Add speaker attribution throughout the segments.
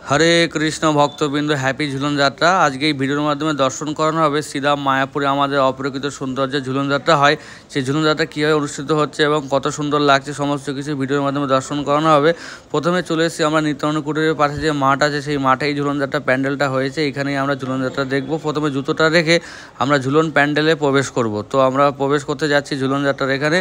Speaker 1: হরে কৃষ্ণ ভক্তবৃন্দ, হ্যাপি ঝুলন যাত্রা। আজকে এই ভিডিওর মাধ্যমে দর্শন করানো হবে শ্রীরাম মায়াপুরে আমাদের অপরিকৃত সৌন্দর্যের ঝুলন যাত্রা হয়, সেই ঝুলন যাত্রা কীভাবে অনুষ্ঠিত হচ্ছে এবং কত সুন্দর লাগছে সমস্ত কিছু ভিডিওর মাধ্যমে দর্শন করানো হবে। প্রথমে চলে এসেছি আমরা নিত্যানন্দ কুটিরের পাশে যে মাঠ আছে, সেই মাঠেই ঝুলন যাত্রা প্যান্ডেলটা হয়েছে। এখানেই আমরা ঝুলন যাত্রা দেখব। প্রথমে জুতোটা রেখে আমরা ঝুলন প্যান্ডেলে প্রবেশ করব। তো আমরা প্রবেশ করতে যাচ্ছি ঝুলন যাত্রার এখানে।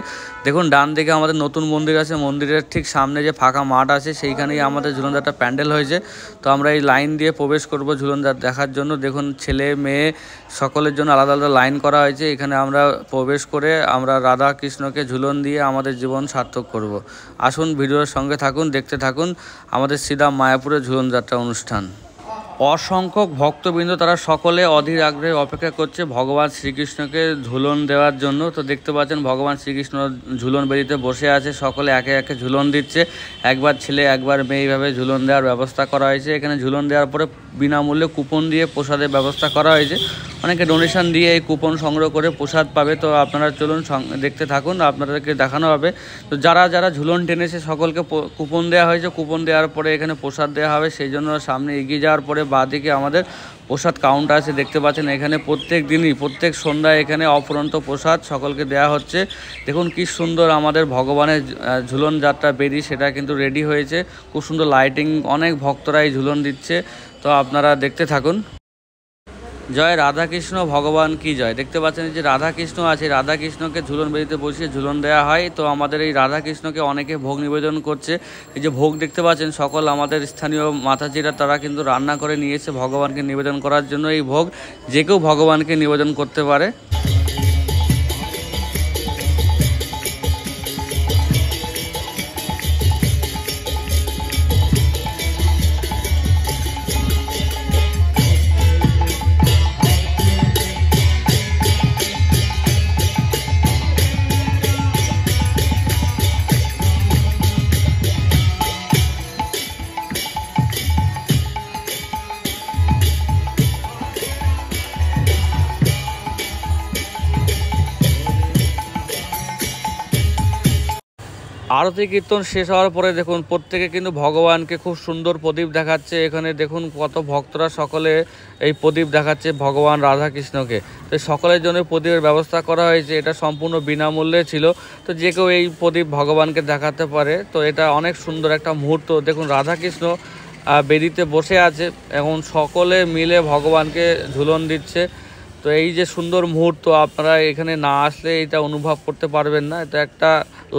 Speaker 1: দেখুন ডান দিকে আমাদের নতুন মন্দির আছে, মন্দিরের ঠিক সামনে যে ফাঁকা মাঠ আছে সেইখানেই আমাদের ঝুলন যাত্রা প্যান্ডেল হয়েছে। তো আমরা এই লাইন দিয়ে প্রবেশ করব ঝুলন যাত্রা দেখার জন্য। দেখুন ছেলে মেয়ে সকলের জন্য আলাদা আলাদা লাইন করা হয়েছে। এখানে আমরা প্রবেশ করে আমরা রাধা কৃষ্ণকে ঝুলন দিয়ে আমাদের জীবন সার্থক করব। আসুন ভিডিওর সঙ্গে থাকুন, দেখতে থাকুন আমাদের শ্রীরাম মায়াপুরের ঝুলন যাত্রা অনুষ্ঠান। অসংখ্যক ভক্তবৃন্দ তারা সকলে অধীর আগ্রহে অপেক্ষা করছে ভগবান শ্রীকৃষ্ণকে ঝুলন দেওয়ার জন্য। তো দেখতে পাচ্ছেন ভগবান শ্রীকৃষ্ণ ঝুলন বেদিতে বসে আছে, সকলে একে একে ঝুলন দিচ্ছে। একবার ছেলে একবার মেয়ে এইভাবে ঝুলন দেওয়ার ব্যবস্থা করা হয়েছে। এখানে ঝুলন দেওয়ার পরে বিনামূল্যে কুপন দিয়ে প্রসাদের ব্যবস্থা করা হয়েছে। অনেকে ডোনেশন দিয়ে এই কুপন সংগ্রহ করে প্রসাদ পাবে। তো আপনারা চলুন দেখতে থাকুন, আপনাদেরকে দেখানো হবে। তো যারা যারা ঝুলন টেনেছে সকলকে কুপন দেওয়া হয়েছে। কুপন দেওয়ার পরে এখানে প্রসাদ দেওয়া হবে, সেই জন্য সামনে এগিয়ে যাওয়ার পরে বাঁদিকে আমাদের প্রসাদ কাউন্টার আছে, দেখতে পাচ্ছেন। এখানে প্রত্যেক দিনই প্রত্যেক সন্ধ্যায় এখানে অফুরন্ত প্রসাদ সকলকে দেওয়া হচ্ছে। দেখুন কি সুন্দর আমাদের ভগবানের ঝুলন যাত্রা বেরি, সেটা কিন্তু রেডি হয়েছে। খুব সুন্দর লাইটিং, অনেক ভক্তরা এই ঝুলন দিচ্ছে। তো আপনারা দেখতে থাকুন। জয় রাধাকৃষ্ণ ভগবান কি জয়। দেখতে পাচ্ছেন যে রাধাকৃষ্ণ আছে, রাধাকৃষ্ণকে ঝুলন বেদিতে বসিয়ে ঝুলন দেওয়া হয়। তো আমাদের এই রাধাকৃষ্ণকে অনেকে ভোগ নিবেদন করছে। এই যে ভোগ দেখতে পাচ্ছেন, সকল আমাদের স্থানীয় মাতাজিরা তারা কিন্তু রান্না করে নিয়েছে ভগবানকে নিবেদন করার জন্য। এই ভোগ যে কেউ ভগবানকে নিবেদন করতে পারে। আরতি কীর্তন শেষ হওয়ার পরে দেখুন প্রত্যেকে কিন্তু ভগবানকে খুব সুন্দর প্রদীপ দেখাচ্ছে। এখানে দেখুন কত ভক্তরা সকলে এই প্রদীপ দেখাচ্ছে ভগবান রাধাকৃষ্ণকে। তো সকলের জন্য প্রদীপের ব্যবস্থা করা হয়েছে। এটা সম্পূর্ণ বিনামূল্যে ছিল। তো যে কেউ এই প্রদীপ ভগবানকে দেখাতে পারে। তো এটা অনেক সুন্দর একটা মুহূর্ত। দেখুন রাধাকৃষ্ণ বেদিতে বসে আছে, এখন সকলে মিলে ভগবানকে ঝুলন দিচ্ছে। তো এই যে সুন্দর মুহূর্ত, আপনারা এখানে না আসলে এটা অনুভব করতে পারবেন না। এটা একটা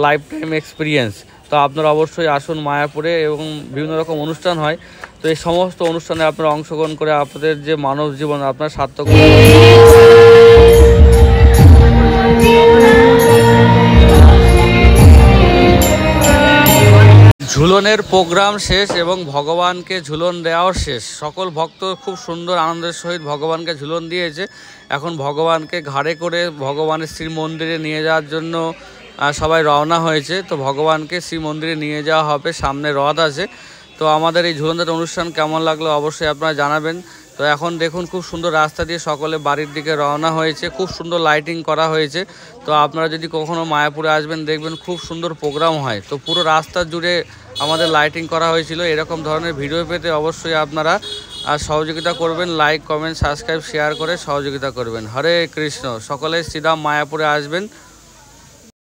Speaker 1: লাইফ টাইম এক্সপিরিয়েন্স। তো আপনারা অবশ্যই আসুন মায়াপুরে, এবং বিভিন্ন রকম অনুষ্ঠান হয়। তো এই সমস্ত অনুষ্ঠানে আপনারা অংশগ্রহণ করে আপনাদের যে মানব জীবন আপনারা সার্থক ঝুলনের প্রোগ্রাম শেষ এবং ভগবানকে ঝুলন দেওয়াও শেষ। সকল ভক্ত খুব সুন্দর আনন্দের সহিত ভগবানকে ঝুলন দিয়েছে। এখন ভগবানকে ঘাড়ে করে ভগবানের শ্রী মন্দিরে নিয়ে যাওয়ার জন্য সবাই রওনা হয়েছে। তো ভগবানকে শ্রী মন্দিরে নিয়ে যাওয়া হবে, সামনে রথ আছে। তো আমাদের এই ঝুলন যাত্রা অনুষ্ঠান কেমন লাগলো অবশ্যই আপনারা জানাবেন। তো এখন দেখুন খুব সুন্দর রাস্তা দিয়ে সকলে বাড়ির দিকে রওনা হয়েছে। খুব সুন্দর লাইটিং করা হয়েছে। তো আপনারা যদি কখনো মায়াপুরে আসবেন দেখবেন খুব সুন্দর প্রোগ্রাম হয়। তো পুরো রাস্তা জুড়ে আমাদের লাইটিং করা হয়েছিল। এরকম ধরনের ভিডিও পেতে অবশ্যই আপনারা সহযোগিতা করবেন, লাইক কমেন্ট সাবস্ক্রাইব শেয়ার করে সহযোগিতা করবেন। হরে কৃষ্ণ। সকলে শ্রীরাম মায়াপুরে আসবেন।